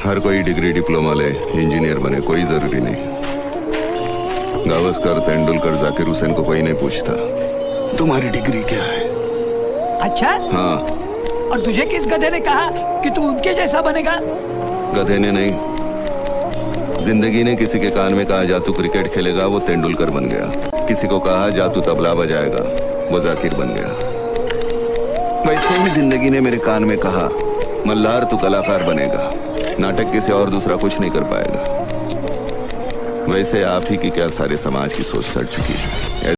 हर कोई degree diploma ले, engineer बने, कोई जरूरी नहीं। गावस्कर, तेंदुलकर, जाकिर हुसैन को कोई नहीं पूछता तुम्हारी डिग्री क्या है। अच्छा? हाँ। और तुझे किस गधे ने कहा कि तू उनके जैसा बनेगा? गधे ने नहीं, जिंदगी ने किसी के कान में कहा जा तू क्रिकेट खेलेगा, वो तेंदुलकर बन गया। किसी को कहा जा तू तबला बजाएगा, वो जाकिर बन गया। वैसे ही जिंदगी ने मेरे कान में कहा मल्हार तू कलाकार बनेगा, नाटक के से और दूसरा कुछ नहीं कर पाएगा। वैसे आप ही की क्या सारे समाज की सोच सड़ चुकी है।